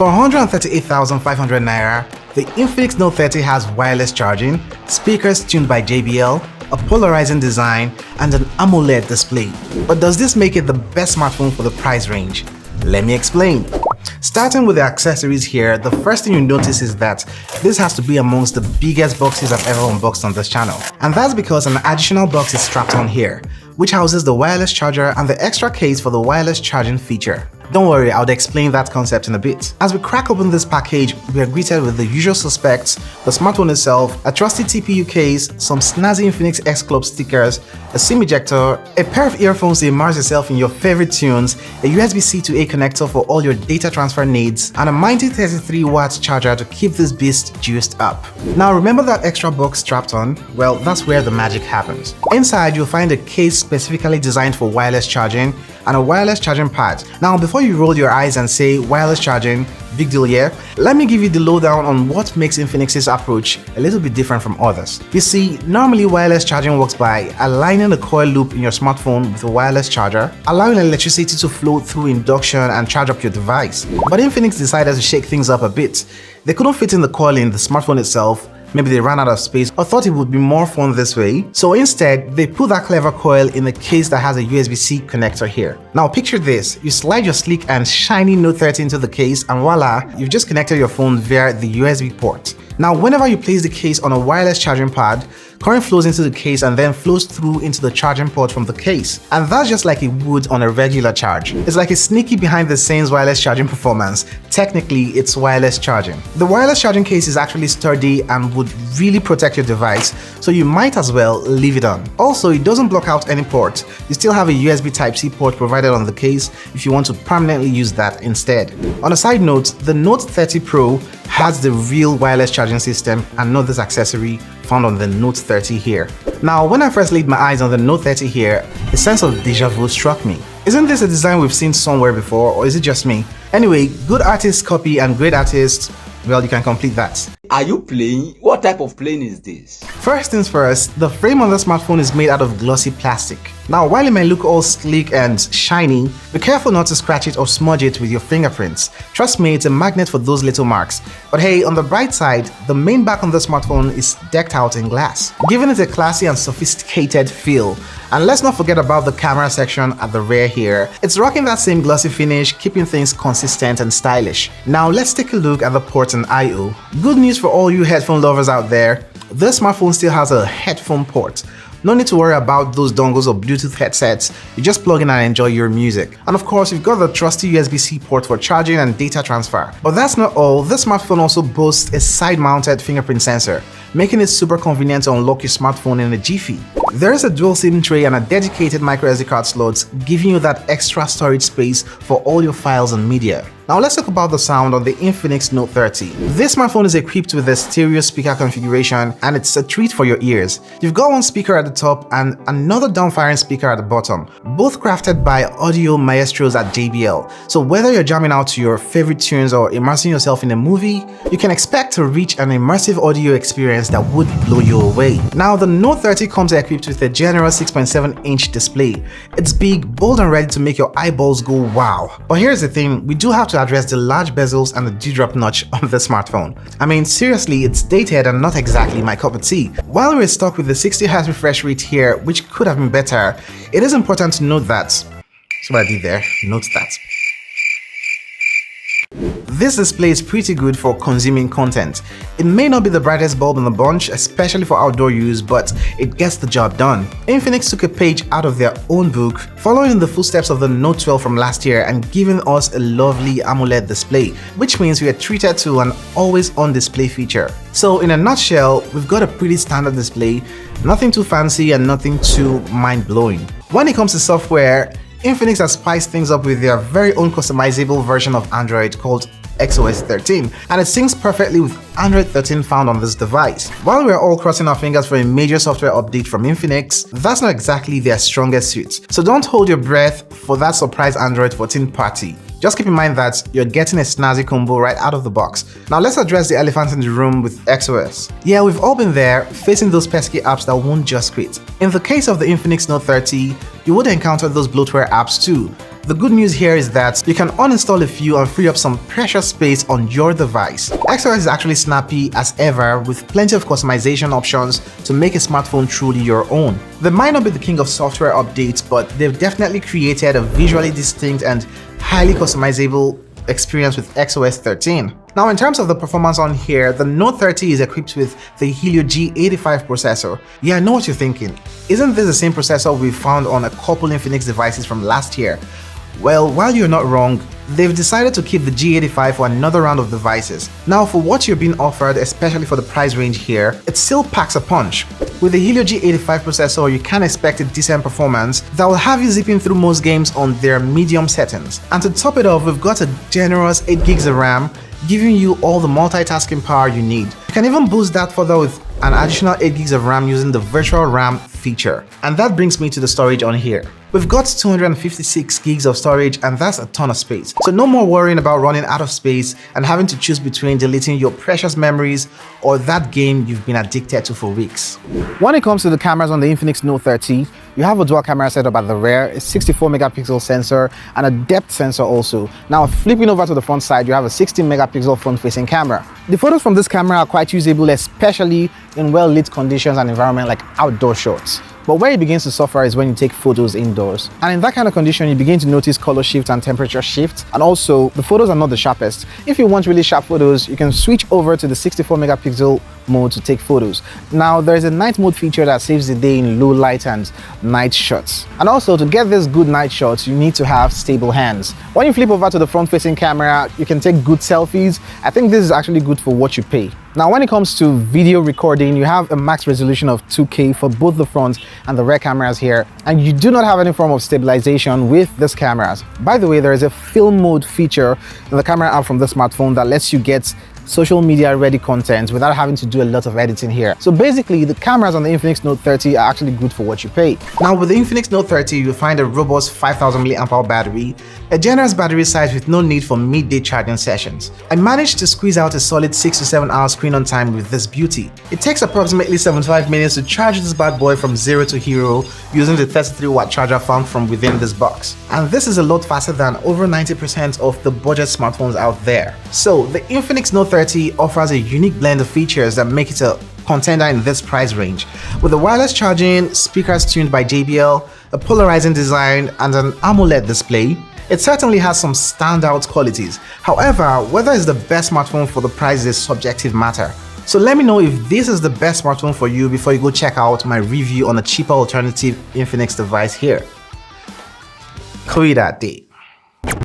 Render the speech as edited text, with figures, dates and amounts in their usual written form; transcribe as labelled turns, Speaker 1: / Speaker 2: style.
Speaker 1: For 138,500 naira, the Infinix Note 30 has wireless charging, speakers tuned by JBL, a polarizing design, and an AMOLED display. But does this make it the best smartphone for the price range? Let me explain. Starting with the accessories here, the first thing you notice is that this has to be amongst the biggest boxes I've ever unboxed on this channel. And that's because an additional box is strapped on here, which houses the wireless charger and the extra case for the wireless charging feature. Don't worry, I'll explain that concept in a bit. As we crack open this package, we are greeted with the usual suspects, the smartphone itself, a trusty TPU case, some snazzy Infinix X Club stickers, a SIM ejector, a pair of earphones to immerse yourself in your favorite tunes, a USB-C to A connector for all your data transfer needs, and a mighty 33-watt charger to keep this beast juiced up. Now remember that extra box strapped on? Well, that's where the magic happens. Inside, you'll find a case specifically designed for wireless charging and a wireless charging pad. Now, before you roll your eyes and say wireless charging, big deal here, let me give you the lowdown on what makes Infinix's approach a little bit different from others. You see, normally wireless charging works by aligning the coil loop in your smartphone with a wireless charger, allowing electricity to flow through induction and charge up your device. But Infinix decided to shake things up a bit. They couldn't fit in the coil in the smartphone itself. Maybe they ran out of space or thought it would be more fun this way. So instead, they put that clever coil in a case that has a USB-C connector here. Now picture this, you slide your sleek and shiny Note 30 into the case and voila, you've just connected your phone via the USB port. Now whenever you place the case on a wireless charging pad, current flows into the case and then flows through into the charging port from the case. And that's just like it would on a regular charge. It's like a sneaky behind the scenes wireless charging performance. Technically, it's wireless charging. The wireless charging case is actually sturdy and would really protect your device, so you might as well leave it on. Also, it doesn't block out any port. You still have a USB Type-C port provided on the case if you want to permanently use that instead. On a side note, the Note 30 Pro has the real wireless charging system and not this accessory found on the Note 30 here. Now, when I first laid my eyes on the Note 30 here, a sense of deja vu struck me. Isn't this a design we've seen somewhere before, or is it just me? Anyway, good artists copy and great artists, well, you can complete that.
Speaker 2: Are you playing? What type of plane is this?
Speaker 1: First things first, the frame on the smartphone is made out of glossy plastic. Now, while it may look all sleek and shiny, be careful not to scratch it or smudge it with your fingerprints. Trust me, it's a magnet for those little marks. But hey, on the bright side, the main back on the smartphone is decked out in glass, giving it a classy and sophisticated feel. And let's not forget about the camera section at the rear here. It's rocking that same glossy finish, keeping things consistent and stylish. Now let's take a look at the port and I/O. Good news for all you headphone lovers out there, this smartphone still has a headphone port. No need to worry about those dongles or Bluetooth headsets, you just plug in and enjoy your music. And of course, you've got the trusty USB-C port for charging and data transfer. But that's not all, this smartphone also boasts a side-mounted fingerprint sensor, making it super convenient to unlock your smartphone in a jiffy. There is a dual SIM tray and a dedicated microSD card slot, giving you that extra storage space for all your files and media. Now let's talk about the sound on the Infinix Note 30. This smartphone is equipped with a stereo speaker configuration and it's a treat for your ears. You've got one speaker at the top and another downfiring speaker at the bottom, both crafted by audio maestros at JBL. So whether you're jamming out to your favorite tunes or immersing yourself in a movie, you can expect to reach an immersive audio experience that would blow you away. Now the Note 30 comes equipped with a generous 6.7-inch display. It's big, bold and ready to make your eyeballs go wow. But here's the thing, we do have to address the large bezels and the dewdrop notch on the smartphone. I mean, seriously, it's dated and not exactly my cup of tea. While we're stuck with the 60Hz refresh rate here, which could have been better, it is important to note that, so what I did there, note that. This display is pretty good for consuming content. It may not be the brightest bulb in the bunch, especially for outdoor use, but it gets the job done. Infinix took a page out of their own book, following in the footsteps of the Note 12 from last year and giving us a lovely AMOLED display, which means we are treated to an always-on display feature. So in a nutshell, we've got a pretty standard display, nothing too fancy and nothing too mind-blowing. When it comes to software, Infinix has spiced things up with their very own customizable version of Android called XOS 13, and it syncs perfectly with Android 13 found on this device. While we're all crossing our fingers for a major software update from Infinix, that's not exactly their strongest suit. So don't hold your breath for that surprise Android 14 party. Just keep in mind that you're getting a snazzy combo right out of the box. Now let's address the elephant in the room with XOS. Yeah, we've all been there, facing those pesky apps that won't just quit. In the case of the Infinix Note 30, you would encounter those bloatware apps too. The good news here is that you can uninstall a few and free up some precious space on your device. XOS is actually snappy as ever, with plenty of customization options to make a smartphone truly your own. They might not be the king of software updates, but they've definitely created a visually distinct and highly customizable experience with XOS 13. Now, in terms of the performance on here, the Note 30 is equipped with the Helio G85 processor. Yeah, I know what you're thinking. Isn't this the same processor we found on a couple Infinix devices from last year? Well, while you're not wrong, they've decided to keep the G85 for another round of devices. Now, for what you're being offered, especially for the price range here, it still packs a punch. With the Helio G85 processor, you can expect a decent performance that will have you zipping through most games on their medium settings. And to top it off, we've got a generous 8 gigs of RAM, giving you all the multitasking power you need. You can even boost that further with an additional 8 gigs of RAM using the virtual RAM feature. And that brings me to the storage on here. We've got 256 gigs of storage, and that's a ton of space. So no more worrying about running out of space and having to choose between deleting your precious memories or that game you've been addicted to for weeks. When it comes to the cameras on the Infinix Note 30, you have a dual camera setup at the rear, a 64 megapixel sensor, and a depth sensor also. Now, flipping over to the front side, you have a 16 megapixel front-facing camera. The photos from this camera are quite usable, especially in well-lit conditions and environment like outdoor shots. But where it begins to suffer is when you take photos indoors. And in that kind of condition, you begin to notice color shift and temperature shift. And also, the photos are not the sharpest. If you want really sharp photos, you can switch over to the 64 megapixel mode to take photos. Now, there is a night mode feature that saves the day in low light and night shots. And also, to get this good night shots, you need to have stable hands. When you flip over to the front-facing camera, you can take good selfies. I think this is actually good for what you pay. Now, when it comes to video recording, you have a max resolution of 2K for both the front and the rear cameras here, and you do not have any form of stabilization with these cameras. By the way, there is a film mode feature in the camera app from the smartphone that lets you get social media ready content without having to do a lot of editing here. So basically, the cameras on the Infinix Note 30 are actually good for what you pay. Now, with the Infinix Note 30, you'll find a robust 5000 mAh battery, a generous battery size with no need for midday charging sessions. I managed to squeeze out a solid 6 to 7 hours screen on time with this beauty. It takes approximately 75 minutes to charge this bad boy from zero to hero using the 33-watt charger found from within this box. And this is a lot faster than over 90% of the budget smartphones out there. So the Infinix Note 30 offers a unique blend of features that make it a contender in this price range. With the wireless charging, speakers tuned by JBL, a polarizing design, and an AMOLED display, it certainly has some standout qualities. However, whether it's the best smartphone for the price is a subjective matter. So let me know if this is the best smartphone for you before you go check out my review on a cheaper alternative Infinix device here. That day.